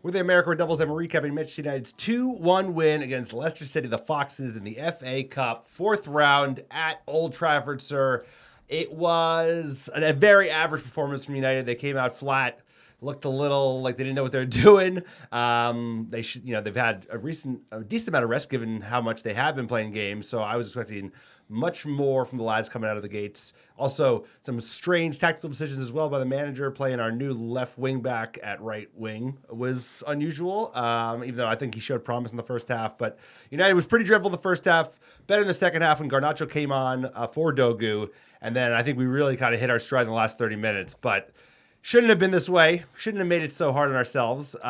With the American Red Devils, I'm recapping Manchester United's 2-1 win against Leicester City, the Foxes, in the FA Cup, 4th round at Old Trafford, sir. It was a very average performance from United. They came out flat, looked a little like they didn't know what they were doing. They've had a decent amount of rest given how much they have been playing games. So I was expecting much more from the lads coming out of the gates. Also, some strange tactical decisions as well by the manager. Playing our new left wing back at right wing was unusual, even though I think he showed promise in the first half. But United was pretty dreadful in the first half, better in the second half when Garnacho came on for Dorgu. And then I think we really kind of hit our stride in the last 30 minutes. But shouldn't have been this way. Shouldn't have made it so hard on ourselves. But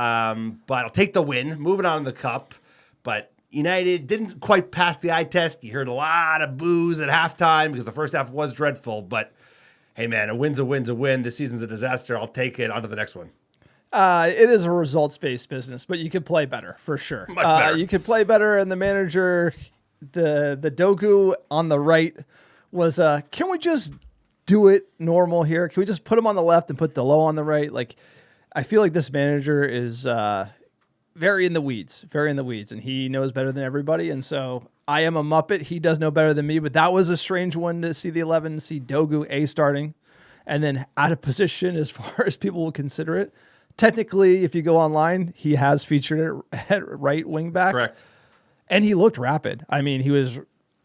I'll take the win. Moving on in the cup. But United didn't quite pass the eye test. You heard a lot of boos at halftime because the first half was dreadful. But, hey, man, a win's a win. This season's a disaster. I'll take it. On to the next one. It is a results-based business, but you could play better, for sure. Much better. You could play better, and the manager, the Dorgu on the right was, can we just do it normal here? Can we just put him on the left and put Delo on the right? Like, I feel like this manager is very in the weeds, and he knows better than everybody. And so I am a Muppet. He does know better than me, but that was a strange one to see the 11, see Dorgu starting, and then out of position as far as people will consider it. Technically, if you go online, he has featured it at right wing back. Correct. And he looked rapid. I mean, he was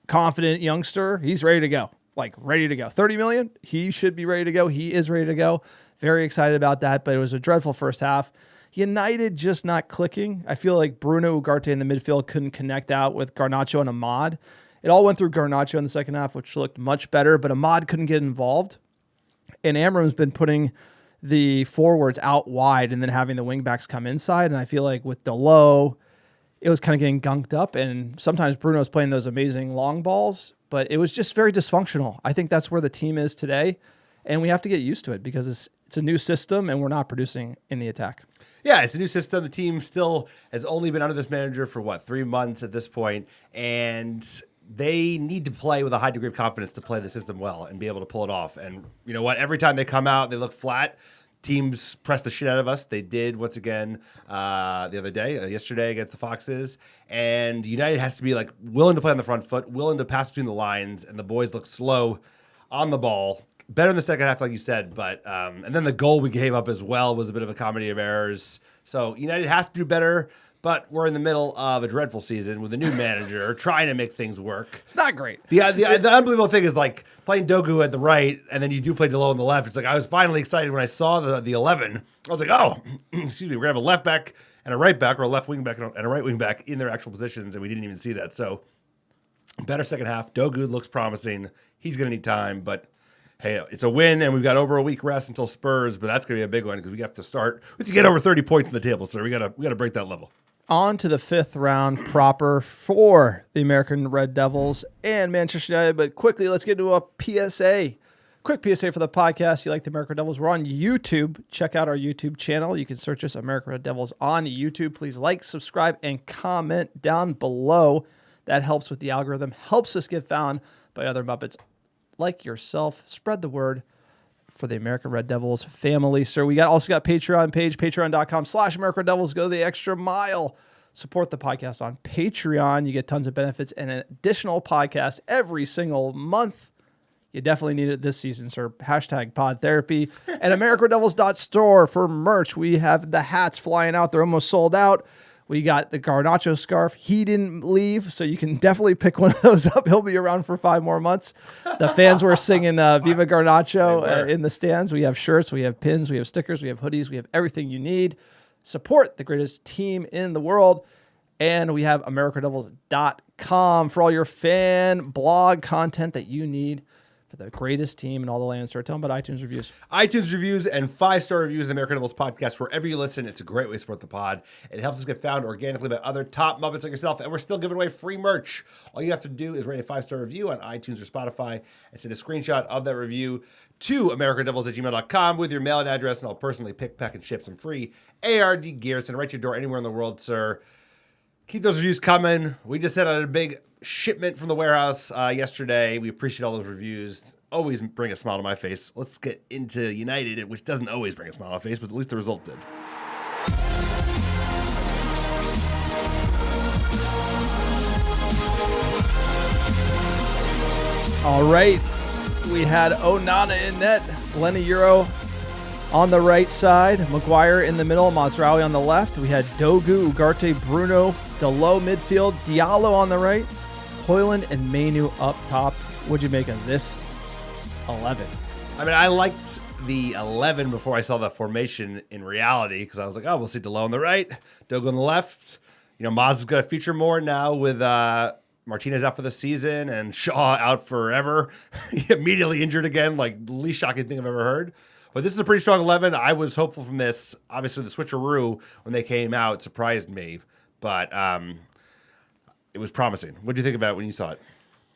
confident youngster. He's ready to go. Ready to go. 30 million, he should be ready to go. He is ready to go. Very excited about that, but it was a dreadful first half. United just not clicking. I feel like Bruno Ugarte in the midfield couldn't connect out with Garnacho and Ahmad. It all went through Garnacho in the second half, which looked much better, but Ahmad couldn't get involved. And Amorim's been putting the forwards out wide and then having the wingbacks come inside. And I feel like with Delo, it was kind of getting gunked up. And sometimes Bruno's playing those amazing long balls, but it was just very dysfunctional. I think that's where the team is today. And we have to get used to it because it's a new system and we're not producing in the attack. Yeah, it's a new system. The team still has only been under this manager for 3 months at this point, and they need to play with a high degree of confidence to play the system well and be able to pull it off. And you know what? Every time they come out, they look flat. Teams press the shit out of us. They did once again the other day, yesterday against the Foxes. And United has to be willing to play on the front foot, willing to pass between the lines, and the boys look slow on the ball. Better in the second half, like you said, but and then the goal we gave up as well was a bit of a comedy of errors. So United has to do better, but we're in the middle of a dreadful season with a new manager trying to make things work. It's not great. The unbelievable thing is playing Dorgu at the right, and then you do play Delo on the left. It's I was finally excited when I saw the 11. I was like, oh, excuse me, we're going to have a left back and a right back, or a left wing back and a right wing back in their actual positions, and we didn't even see that. So better second half. Dorgu looks promising. He's going to need time, but hey, it's a win, and we've got over a week rest until Spurs, but that's going to be a big one because we have to get over 30 points in the table, so we got to break that level. On to the 5th round proper for the American Red Devils and Manchester United, but quickly, let's get into a PSA. Quick PSA for the podcast. You like the American Devils? We're on YouTube. Check out our YouTube channel. You can search us American Red Devils on YouTube. Please like, subscribe, and comment down below. That helps with the algorithm, helps us get found by other Muppets like yourself. Spread the word for the American Red Devils family. So we also got Patreon page, patreon.com/American Red Devils. Go the extra mile. Support the podcast on Patreon. You get tons of benefits and an additional podcast every single month. You definitely need it this season, sir. #pod therapy. And AmericanRedDevils.store for merch. We have the hats flying out. They're almost sold out. We got the Garnacho scarf. He didn't leave, so you can definitely pick one of those up. He'll be around for 5 more months. The fans were singing Viva Garnacho in the stands. We have shirts, we have pins, we have stickers, we have hoodies, we have everything you need. Support the greatest team in the world. And we have AmericanRedDevils.com for all your fan blog content that you need for the greatest team in all the land. Start telling about iTunes reviews. iTunes reviews and 5-star reviews of the American Devils podcast. Wherever you listen, it's a great way to support the pod. It helps us get found organically by other top Muppets like yourself, and we're still giving away free merch. All you have to do is rate a 5-star review on iTunes or Spotify and send a screenshot of that review to AmericanDevils@gmail.com with your mailing address, and I'll personally pick, pack, and ship some free ARD gear. Send it right to your door anywhere in the world, sir. Keep those reviews coming. We just sent out a big shipment from the warehouse yesterday. We appreciate all those reviews. Always bring a smile to my face. Let's get into United, which doesn't always bring a smile to my face, but at least the result did. All right. We had Onana in net, Lenny Euro on the right side, Maguire in the middle, Mazraoui on the left. We had Dorgu, Ugarte, Bruno, Dalot midfield, Diallo on the right, Højlund and Mainu up top. What'd you make of this 11? I mean, I liked the 11 before I saw the formation in reality because I was like, oh, we'll see Dalot on the right, Dorgu on the left. You know, Maz is going to feature more now with Martinez out for the season and Shaw out forever. He immediately injured again, like the least shocking thing I've ever heard. But this is a pretty strong 11. I was hopeful from this. Obviously, the switcheroo when they came out surprised me, but it was promising. What did you think about it when you saw it?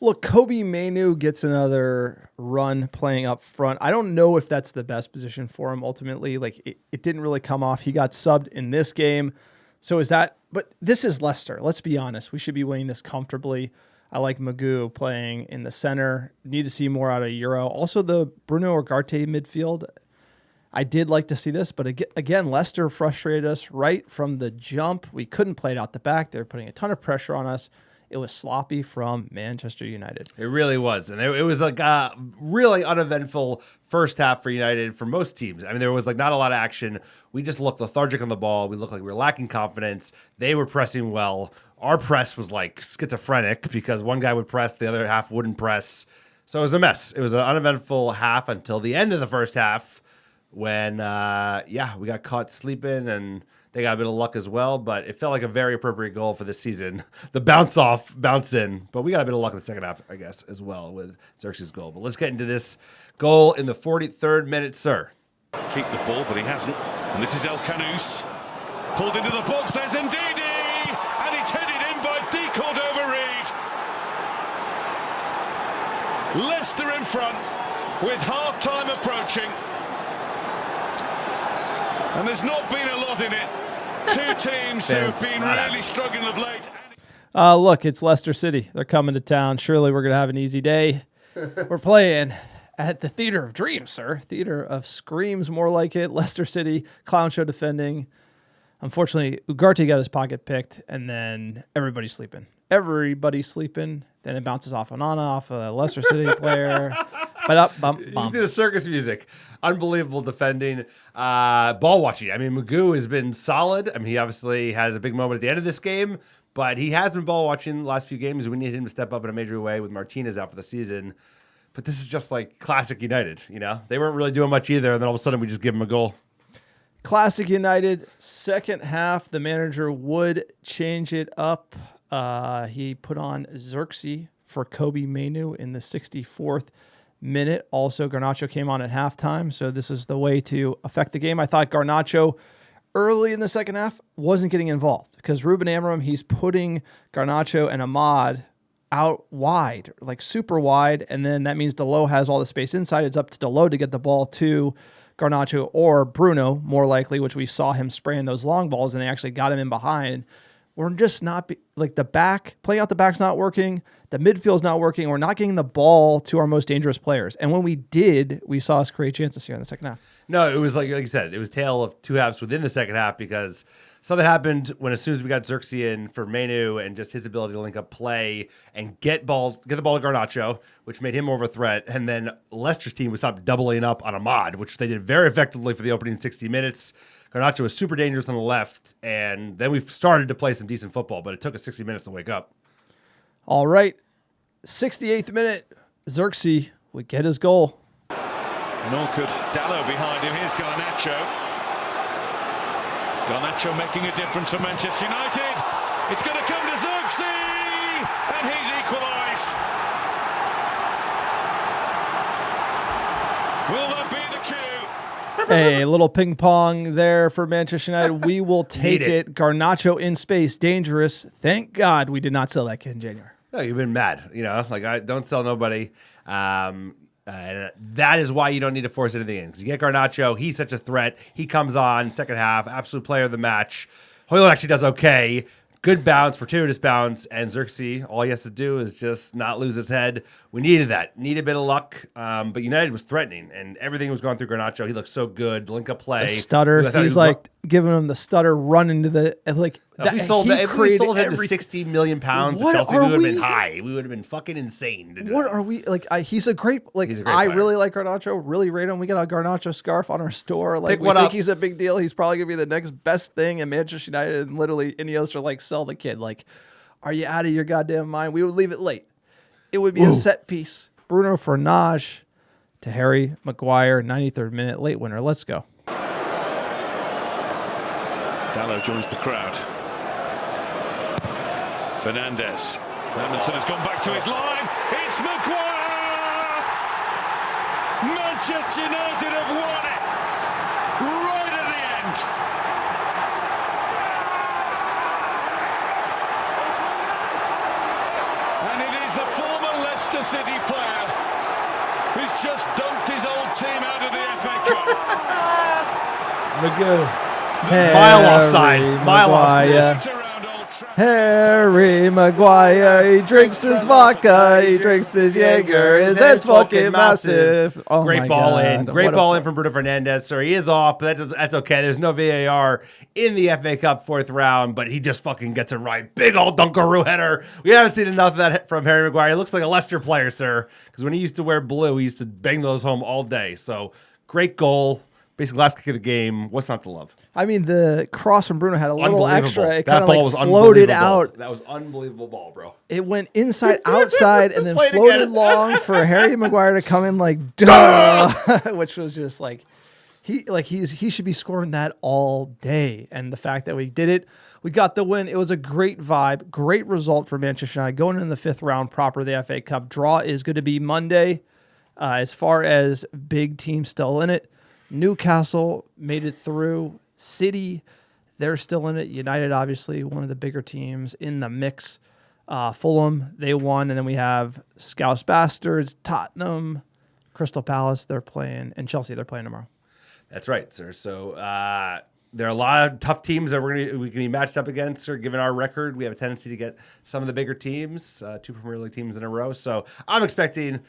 Look, Kobe Mainu gets another run playing up front. I don't know if that's the best position for him ultimately. Like it didn't really come off. He got subbed in this game. So is that, but this is Leicester. Let's be honest. We should be winning this comfortably. I like Magoo playing in the center. Need to see more out of Euro. Also the Bruno Ugarte midfield. I did like to see this, but again, Leicester frustrated us right from the jump. We couldn't play it out the back. They were putting a ton of pressure on us. It was sloppy from Manchester United. It really was. And it was like a really uneventful first half for United for most teams. I mean, there was like not a lot of action. We just looked lethargic on the ball. We looked like we were lacking confidence. They were pressing well. Our press was like schizophrenic because one guy would press, the other half wouldn't press. So it was a mess. It was an uneventful half until the end of the first half when, we got caught sleeping and they got a bit of luck as well, but it felt like a very appropriate goal for this season. The bounce in, but we got a bit of luck in the second half, I guess, as well with Zirkzee's goal. But let's get into this goal in the 43rd minute, sir. Keep the ball, but he hasn't. And this is El Canous. Pulled into the box, there's Ndidi! And it's headed in by De Cordova-Reid. Leicester in front with half-time approaching. And there's not been a lot in it. Two teams who've been really struggling of late. Look, it's Leicester City. They're coming to town. Surely we're going to have an easy day. We're playing at the Theater of Dreams, sir. Theater of Screams, more like it. Leicester City, clown show defending. Unfortunately, Ugarte got his pocket picked, and then everybody's sleeping. Then it bounces off Onana, off a Leicester City player. You see the circus music. Unbelievable defending. Ball watching. I mean, Magoo has been solid. I mean, he obviously has a big moment at the end of this game, but he has been ball watching the last few games. We need him to step up in a major way with Martinez out for the season. But this is just like classic United, you know? They weren't really doing much either, and then all of a sudden we just give him a goal. Classic United. Second half, the manager would change it up. He put on Zirkzee for Kobe Mainu in the 64th minute. Also, Garnacho came on at halftime, so this is the way to affect the game. I thought Garnacho early in the second half wasn't getting involved because Ruben Amorim, he's putting Garnacho and Ahmad out wide, like super wide, and then that means Dalot has all the space inside. It's up to Dalot to get the ball to Garnacho or Bruno, more likely, which we saw him spraying those long balls, and they actually got him in behind. We're just not like the back, playing out the back's not working. The midfield's not working. We're not getting the ball to our most dangerous players. And when we did, we saw us create chances here in the second half. No, it was like you said, it was tale of two halves within the second half because something happened when as soon as we got Zirkzee in for Mainu and just his ability to link up play and get the ball to Garnacho, which made him more of a threat. And then Leicester's team would stop doubling up on Ahmad, which they did very effectively for the opening 60 minutes. Garnacho was super dangerous on the left, and then we started to play some decent football, but it took us 60 minutes to wake up. All right. 68th minute, Zirkzee would get his goal. Nor could Dalot behind him. Here's Garnacho. Garnacho making a difference for Manchester United. It's going to come to Zirkzee, and he's equalised. Will that be the cue? A little ping pong there for Manchester United. We will take it. Garnacho in space, dangerous. Thank God we did not sell that kid in January. No, you've been mad. You know, like I don't sell nobody. And that is why you don't need to force anything in. Because you get Garnacho, he's such a threat. He comes on second half, absolute player of the match. Højlund actually does okay. Good bounce, fortuitous bounce, and Zirkzee, all he has to do is just not lose his head. We needed that. Needed a bit of luck, but United was threatening, and everything was going through Garnacho. He looked so good. The link-up play. The stutter. He's like giving him the stutter, run into the, like, If we sold him to 60 million pounds to What Chelsea, we are would have we- been high. We would have been fucking insane. To do What that. are we like? He's a great He's a great I player. really like Garnacho. Really rate him. We got a Garnacho scarf on our store. Like Pick we one think up. he's a big deal. He's probably gonna be the next best thing in Manchester United. And literally, Ineos are like, sell the kid. Like, are you out of your goddamn mind? We would leave it late. It would be a set piece. Bruno Fernandes to Harry Maguire, 93rd minute, late winner. Let's go. Dallo joins the crowd. Fernandes. Hermanson has gone back to his line. It's Maguire! Manchester United have won it right at the end. And it is the former Leicester City player who's just dunked his old team out of the FA Cup. Magoo. Mile offside. Mile offside. Right around Old Trafford. Harry Maguire, he drinks his vodka, he drinks his Jaeger, his head's fucking massive. Oh Great my ball God. in. Great What a- ball in from Bruno Fernandes. So he is off, but that's okay. There's no VAR in the FA Cup 4th round, but he just fucking gets it right. Big old Dunkaroo header. We haven't seen enough of that from Harry Maguire. He looks like a Leicester player, sir, because when he used to wear blue, he used to bang those home all day. So great goal. Basically, last kick of the game. What's not to love? I mean, the cross from Bruno had a little extra. It That kind of ball like was floated unbelievable. out. That was unbelievable ball, bro. It went inside, outside, and then Play it floated again. long for Harry Maguire to come in like duh, which was just like he should be scoring that all day. And the fact that we did it, we got the win. It was a great vibe, great result for Manchester United going in the 5th round proper of the FA Cup. Draw is going to be Monday. As far as big teams still in it, Newcastle made it through. City, they're still in it. United, obviously, one of the bigger teams in the mix. Fulham, they won. And then we have Scouse Bastards, Tottenham, Crystal Palace, they're playing, and Chelsea, they're playing tomorrow. That's right, sir. So there are a lot of tough teams that we can be matched up against, sir. Given our record, we have a tendency to get some of the bigger teams, 2 Premier League teams in a row. So I'm expecting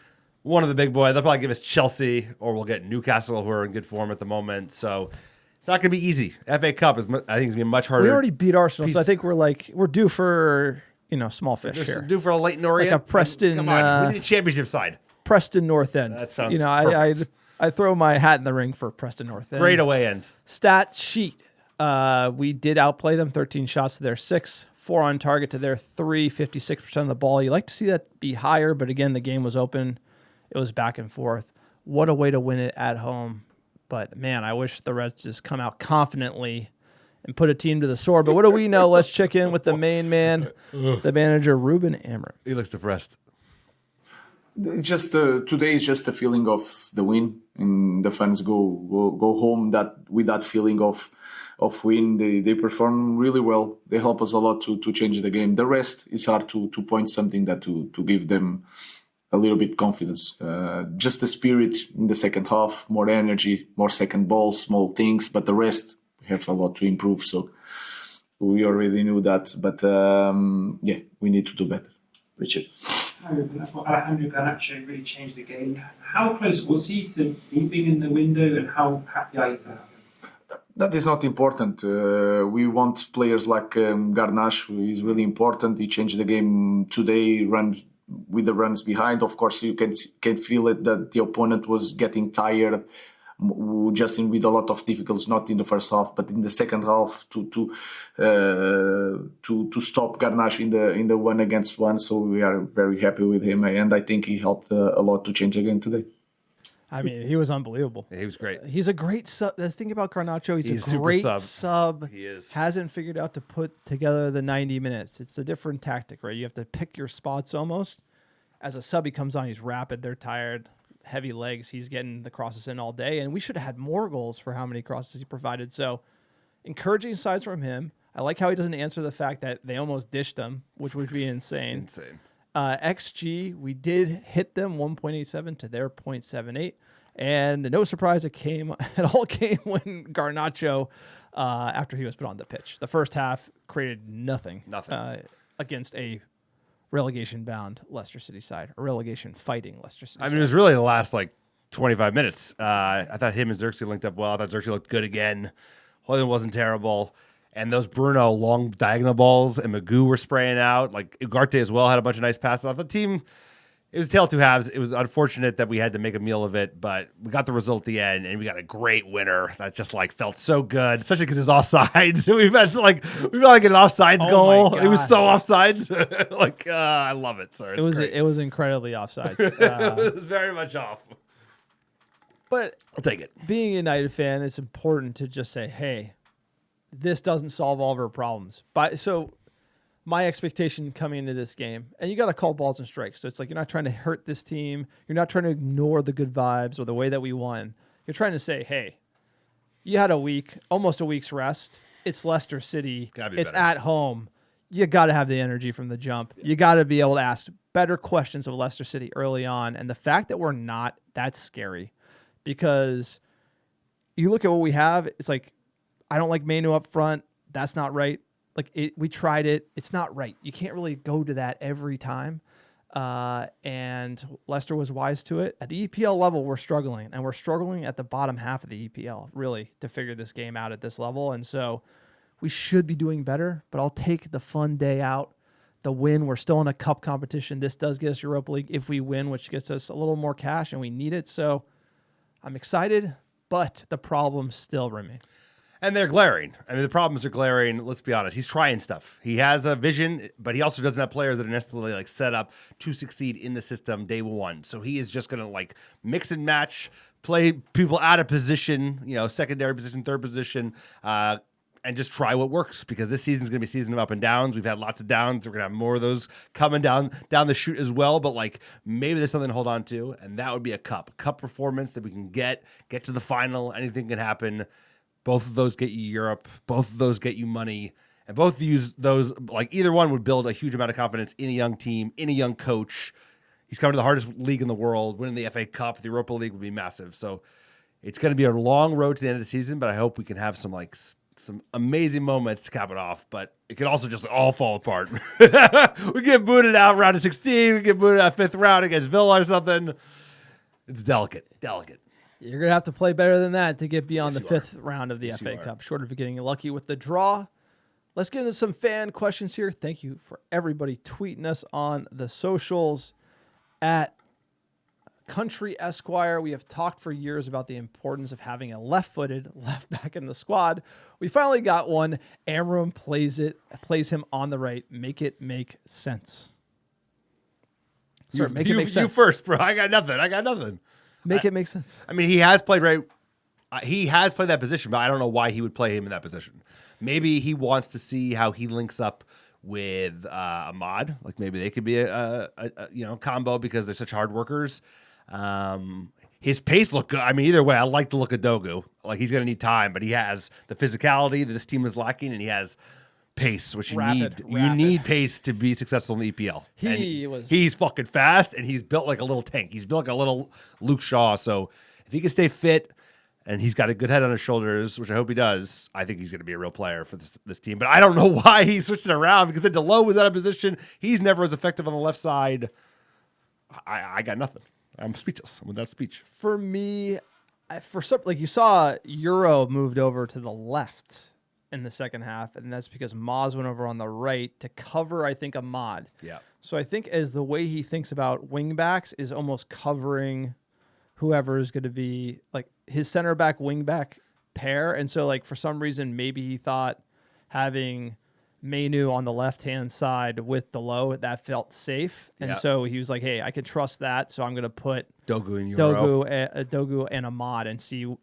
one of the big boys. They'll probably give us Chelsea, or we'll get Newcastle, who are in good form at the moment. So it's not going to be easy. FA Cup is, I think, it's going to be much harder. We already beat Arsenal, so I think we're due for small fish Just here. due for a Leighton Orient. Like a Preston, Come on, we need a championship side. Preston North End. That sounds I throw my hat in the ring for Preston North End. Great away end. Stat sheet. We did outplay them, 13 shots to their 6, 4 on target to their 3, 56% of the ball. You like to see that be higher, but again, the game was open. It was back and forth. What a way to win it at home. But, man, I wish the Reds just come out confidently and put a team to the sword. But what do we know? Let's check in with the main man, the manager, Ruben Amorim. He looks depressed. Just today is just the feeling of the win, and the fans go home with that feeling of win. They perform really well. They help us a lot to change the game. The rest is hard to point something that to give them a little bit confidence. Just the spirit in the second half, more energy, more second balls, small things. But the rest, we have a lot to improve. So we already knew that. But we need to do better. Richard. Alejandro Garnacho really changed the game. How close was he to moving in the window, and how happy are you to have him? That is not important. We want players like Garnacho. He's really important. He changed the game today, run with the runs behind. Of course, you can feel it that the opponent was getting tired, just with a lot of difficulties, not in the first half, but in the second half to stop Garnacho in the 1-against-1. So we are very happy with him, and I think he helped a lot to change the game today. I mean, he was unbelievable. Yeah, he was great. He's a great sub. The thing about Garnacho, he's a super great sub. sub. He is. Hasn't figured out to put together the 90 minutes. It's a different tactic, right? You have to pick your spots almost. As a sub, he comes on, he's rapid, they're tired, heavy legs. He's getting the crosses in all day, and we should have had more goals for how many crosses he provided. So, encouraging signs from him. I like how he doesn't answer the fact that they almost dished him, which would be insane. XG, we did hit them 1.87 to their 0.78. And no surprise, it all came when Garnacho, after he was put on the pitch. The first half created nothing. Against a relegation-bound Leicester City side, a relegation-fighting Leicester City side. It was really the last 25 minutes. I thought him and Zirkzee linked up well. I thought Zirkzee looked good again. Hoyland wasn't terrible. And those Bruno long diagonal balls and Magoo were spraying out. Like Ugarte as well had a bunch of nice passes off the team. It was a tale of two halves. It was unfortunate that we had to make a meal of it, but we got the result at the end, and we got a great winner that just like felt so good, especially because it was offsides. We've had like an offsides goal. It was so offsides. I love it, sir. It was incredibly offsides. It was very much off. But I'll take it. Being a United fan, it's important to just say, hey, this doesn't solve all of our problems. So my expectation coming into this game, and you got to call balls and strikes. So it's like you're not trying to hurt this team. You're not trying to ignore the good vibes or the way that we won. You're trying to say, hey, you had almost a week's rest. It's Leicester City. It's at home. You got to have the energy from the jump. You got to be able to ask better questions of Leicester City early on. And the fact that we're not, that's scary. Because you look at what we have, it's like, I don't like Manu up front. That's not right. We tried it. It's not right. You can't really go to that every time. And Leicester was wise to it. At the EPL level, we're struggling. And we're struggling at the bottom half of the EPL, really, to figure this game out at this level. And so we should be doing better. But I'll take the fun day out. The win. We're still in a cup competition. This does get us Europa League if we win, which gets us a little more cash, and we need it. So I'm excited, but the problems still remain. And they're glaring. I mean, the problems are glaring. Let's be honest. He's trying stuff. He has a vision, but he also doesn't have players that are necessarily like set up to succeed in the system day one. So he is just going to like mix and match, play people out of position, secondary position, third position, and just try what works, because this season is going to be a season of up and downs. We've had lots of downs. We're going to have more of those coming down the chute as well. But like maybe there's something to hold on to, and that would be a cup performance that we can get to the final. Anything can happen. Both of those get you Europe. Both of those get you money. And both use those, like either one would build a huge amount of confidence in a young team, in a young coach. He's coming to the hardest league in the world. Winning the FA Cup, the Europa League would be massive. So it's going to be a long road to the end of the season, but I hope we can have some amazing moments to cap it off. But it could also just all fall apart. We get booted out round of 16. We get booted out fifth round against Villa or something. It's delicate. You're going to have to play better than that to get beyond the fifth round of the FA Cup, short of getting lucky with the draw. Let's get into some fan questions here. Thank you for everybody tweeting us on the socials at Country Esquire. We have talked for years about the importance of having a left-footed left back in the squad. We finally got one. Amorim plays him on the right. Make it make sense. Sir, make it make sense. You first, bro. I got nothing. Make it make sense. I mean, he has played right. He has played that position, but I don't know why he would play him in that position. Maybe he wants to see how he links up with Ahmad. Like maybe they could be a combo because they're such hard workers. His pace looked good. I mean, either way, I like the look of Dorgu. Like he's going to need time, but he has the physicality that this team is lacking, and he has pace, which you need. You need pace to be successful in the EPL. He's fucking fast, and he's built like a little tank. He's built like a little Luke Shaw. So if he can stay fit, and he's got a good head on his shoulders, which I hope he does, I think he's going to be a real player for this team. But I don't know why he switched it around, because then Delo was out of position. He's never as effective on the left side. I got nothing. I'm speechless with that speech. For me, you saw Euro moved over to the left in the second half, and that's because Maz went over on the right to cover, I think, Ahmad. Yeah. So I think as the way he thinks about wing backs is almost covering whoever is going to be like his center back wing back pair. And so like for some reason, maybe he thought having Manu on the left-hand side with Delo, that felt safe. And so he was like, hey, I can trust that. So I'm going to put Dorgu and Ahmad and see,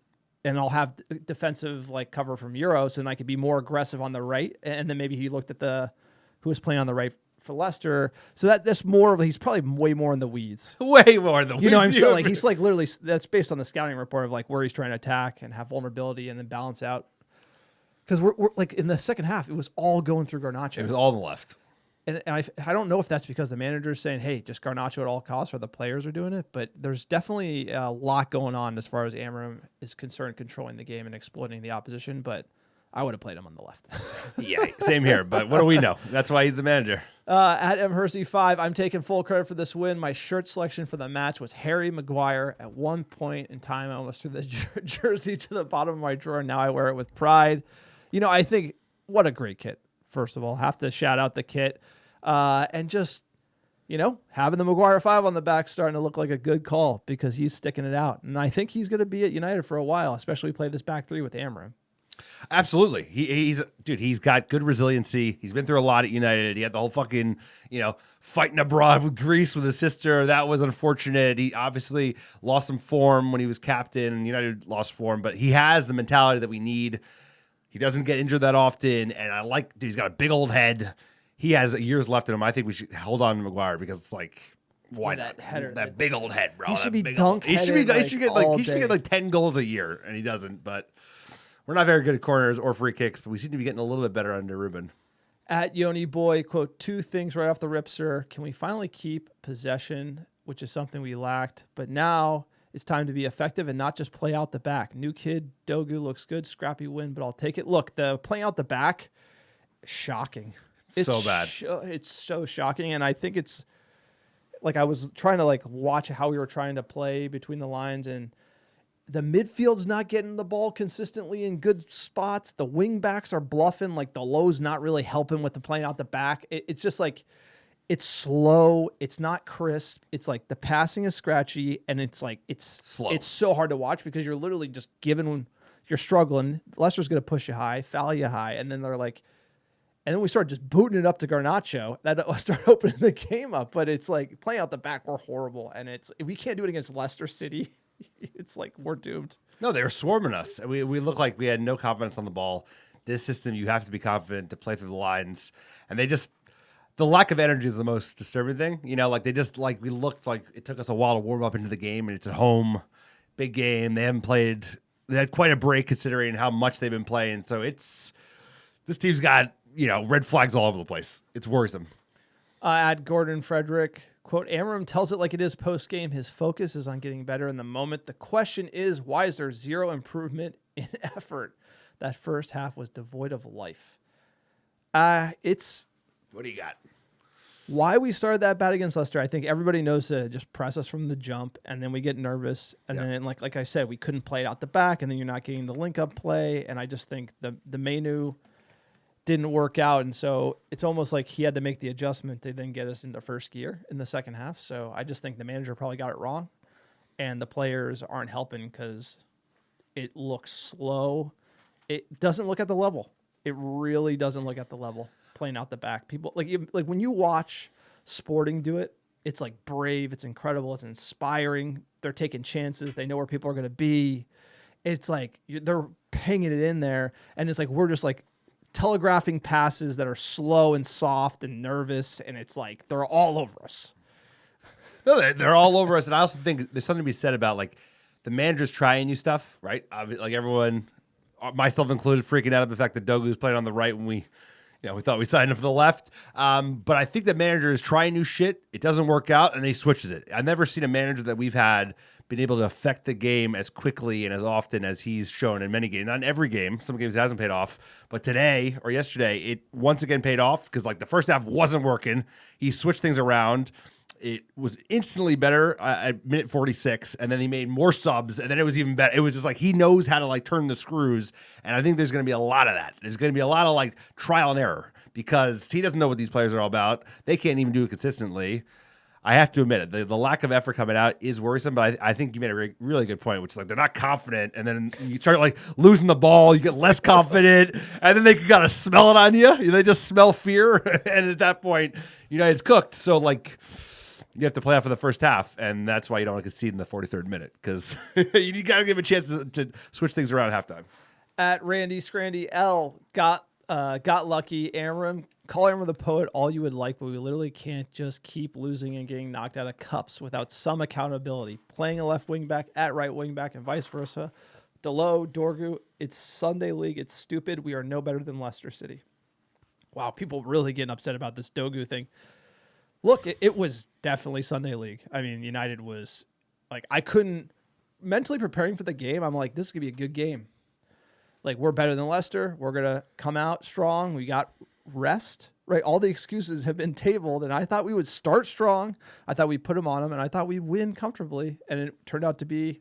and I'll have defensive like cover from Euro, so then I could be more aggressive on the right. And then maybe he looked at who was playing on the right for Leicester. So that's more of, he's probably way more in the weeds. Way more in the weeds. You know what I'm saying? Like he's like literally, that's based on the scouting report of like where he's trying to attack and have vulnerability and then balance out. Because we're like in the second half, it was all going through Garnacho. It was all on the left. And I don't know if that's because the manager's saying, hey, just Garnacho at all costs, or the players are doing it. But there's definitely a lot going on as far as Amorim is concerned, controlling the game and exploiting the opposition. But I would have played him on the left. Yeah, same here. But what do we know? That's why he's the manager. At MHersey5, I'm taking full credit for this win. My shirt selection for the match was Harry Maguire. At one point in time, I almost threw the jersey to the bottom of my drawer. Now I wear it with pride. You know, I think what a great kit. First of all, have to shout out the kit. And just, having the Maguire 5 on the back starting to look like a good call because he's sticking it out. And I think he's going to be at United for a while, especially play this back three with Amorim. Absolutely. He's got good resiliency. He's been through a lot at United. He had the whole fucking, fighting abroad with Greece with his sister. That was unfortunate. He obviously lost some form when he was captain, and United lost form, but he has the mentality that we need. He doesn't get injured that often, and he's got a big old head. He has years left in him. I think we should hold on to Maguire because it's like, why not? That big old head, bro. He should be He should get like 10 goals a year, and he doesn't, but we're not very good at corners or free kicks, but we seem to be getting a little bit better under Ruben. At Yoni Boy, quote, 2 things right off the rip, sir. Can we finally keep possession, which is something we lacked, but now it's time to be effective and not just play out the back. New kid, Dorgu looks good, scrappy win, but I'll take it. Look, the playing out the back, shocking. It's so bad. It's so shocking, and I think it's like I was trying to watch how we were trying to play between the lines, and the midfield's not getting the ball consistently in good spots. The wing backs are bluffing. The low's not really helping with the playing out the back. It's just it's slow. It's not crisp. It's the passing is scratchy, and it's slow. It's so hard to watch because you're literally just given when you're struggling. Leicester's going to push you high, foul you high, and then they're and then we start just booting it up to Garnacho. That started opening the game up, but it's playing out the back, we're horrible, and if we can't do it against Leicester City, it's we're doomed. No, they were swarming us. We looked like we had no confidence on the ball. This system, you have to be confident to play through the lines. And the lack of energy is the most disturbing thing. We looked like it took us a while to warm up into the game, and it's at home, big game. They had quite a break considering how much they've been playing. So this team's got, red flags all over the place. It's worrisome. At Gordon Frederick, quote, Amorim tells it like it is post-game. His focus is on getting better in the moment. The question is, why is there zero improvement in effort? That first half was devoid of life. What do you got? Why we started that bad against Leicester, I think everybody knows to just press us from the jump, and then we get nervous. And then, like I said, we couldn't play it out the back, and then you're not getting the link-up play. And I just think the menu didn't work out, and so it's almost like he had to make the adjustment to then get us into first gear in the second half. So I just think the manager probably got it wrong, and the players aren't helping because it looks slow. It doesn't look at the level. It really doesn't look at the level playing out the back. People like when you watch Sporting do it, it's brave, it's incredible, it's inspiring. They're taking chances. They know where people are going to be. It's they're pinging it in there, and it's we're just telegraphing passes that are slow and soft and nervous, and it's they're all over us. No, they're all over us, and I also think there's something to be said about the managers trying new stuff, right? Everyone, myself included, freaking out at the fact that Dorgu was playing on the right when we thought we signed him for the left. But I think the manager is trying new shit. It doesn't work out, and he switches it. I've never seen a manager that we've had been able to affect the game as quickly and as often as he's shown in many games. Not in every game. Some games it hasn't paid off. But today or yesterday, it once again paid off because the first half wasn't working. He switched things around. It was instantly better at minute 46, and then he made more subs, and then it was even better. It was just he knows how to turn the screws, and I think there's going to be a lot of that. There's going to be a lot of trial and error because he doesn't know what these players are all about. They can't even do it consistently. I have to admit it. The lack of effort coming out is worrisome, but I think you made a really good point, which is they're not confident, and then you start losing the ball, you get less confident, and then they got to smell it on you. They just smell fear, and at that point, United's cooked. So you have to play out for the first half, and that's why you don't want to concede in the 43rd minute because you got to give a chance to switch things around at halftime. At Randy Scrandy L got lucky. Amorim, call Amorim the poet all you would like, but we literally can't just keep losing and getting knocked out of cups without some accountability. Playing a left wing back at right wing back and vice versa. Delo, Dorgu, it's Sunday League. It's stupid. We are no better than Leicester City. Wow, people really getting upset about this Dorgu thing. Look, it was definitely Sunday League. I mean, United was I couldn't mentally preparing for the game. I'm this is gonna be a good game. We're better than Leicester. We're gonna come out strong. We got rest, right? All the excuses have been tabled, and I thought we would start strong. I thought we'd put them on them, and I thought we'd win comfortably. And it turned out to be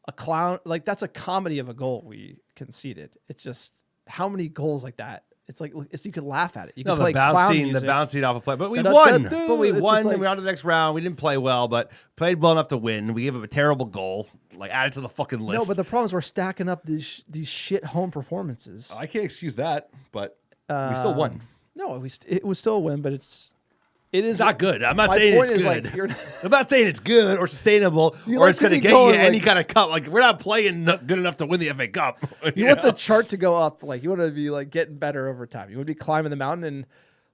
a clown. That's a comedy of a goal we conceded. It's just how many goals like that It's like you could laugh at it. You No, could the play clown bouncing music. off a play. But we Da-da-da-da. won. But we It's won, just like- and we're on to the next round. We didn't play well, but played well enough to win. We gave up a terrible goal. Like, add it to the fucking list. No, but the problem is we're stacking up these shit home performances. I can't excuse that, but we still won. No, it was still a win, but it is It's not good. I'm not my saying point it's is, good. like, you're- I'm not saying it's good or sustainable You or like it's to going to be get you going, any like- kind of cup. Like, we're not playing good enough to win the FA Cup. You want the chart to go up. Like, you want to be like getting better over time. You want to be climbing the mountain. And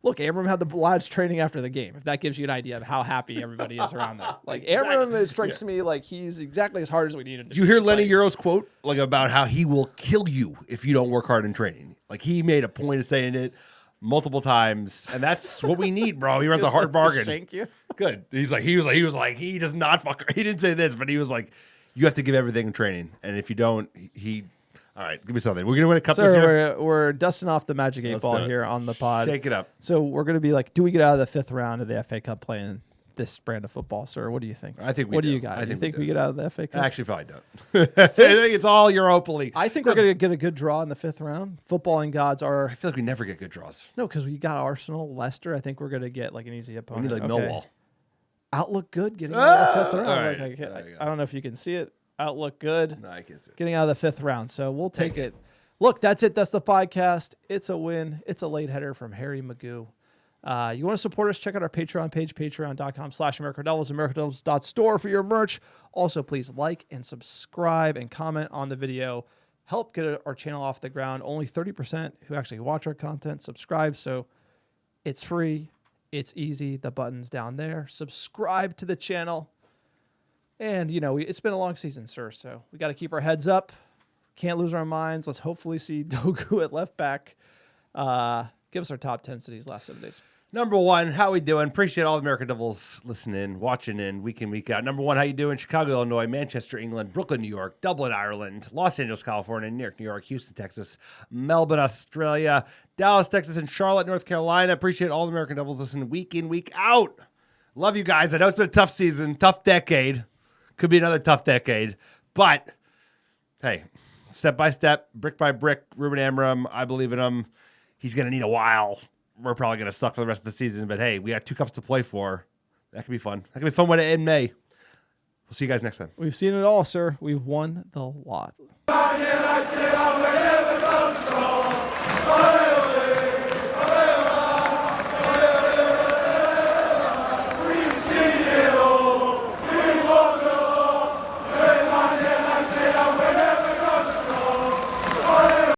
look, Amorim had the lads training after the game. If that gives you an idea of how happy everybody is around there. Like, Amorim, it strikes me like he's exactly as hard as we need him to Did you hear be. Lenny Like, Euro's quote like about how he will kill you if you don't work hard in training? Like, he made a point of saying it multiple times, and that's what we need, bro. He runs a hard bargain. Shank you. Good. He was like, he does not fuck. He didn't say this, but he was like, you have to give everything in training, and if you don't, he. All right, give me something. We're gonna win a cup this year. So we're dusting off the Magic 8 Let's Ball do it. here on the pod. Shake it up. So we're gonna be like, do we get out of the 5th round of the FA Cup playing this brand of football, sir? What do you think? I think we What do do. you got? I You think think we we do. get out of the FA Cup? I actually probably don't. I think it's all Europa League. I think we're gonna get a good draw in the 5th round. Footballing gods are I feel like we never get good draws. no, because we got Arsenal, Leicester. I think we're gonna get like an easy We opponent. need like Okay. Millwall. Outlook good getting out of the 5th round. All right. Like, There you go. I don't know if you can see it. Outlook good. No, I can't see it. Getting out of the 5th round. So we'll take it. Look, that's it. That's the podcast. It's a win. It's a late header from Harry Magoo. You want to support us? Check out our Patreon page, patreon.com/AmericaDevils, AmericaDevils.store for your merch. Also, please like and subscribe and comment on the video. Help get our channel off the ground. Only 30% who actually watch our content subscribe. So it's free. It's easy. The button's down there. Subscribe to the channel. And, it's been a long season, sir. So we got to keep our heads up. Can't lose our minds. Let's hopefully see Dorgu at left back. Give us our top 10 cities last 7 days. Number one, how we doing? Appreciate all the American Devils listening, watching in week in, week out. Number one, how you doing? Chicago, Illinois, Manchester, England, Brooklyn, New York, Dublin, Ireland, Los Angeles, California, New York, Houston, Texas, Melbourne, Australia, Dallas, Texas, and Charlotte, North Carolina. Appreciate all the American Devils listening week in, week out. Love you guys. I know it's been a tough season, tough decade. Could be another tough decade. But, hey, step by step, brick by brick, Ruben Amorim, I believe in him. He's going to need a while. We're probably going to suck for the rest of the season. But, hey, we got 2 cups to play for. That could be fun. That could be fun when it in May. We'll see you guys next time. We've seen it all, sir. We've won the lot. I said I'm ready.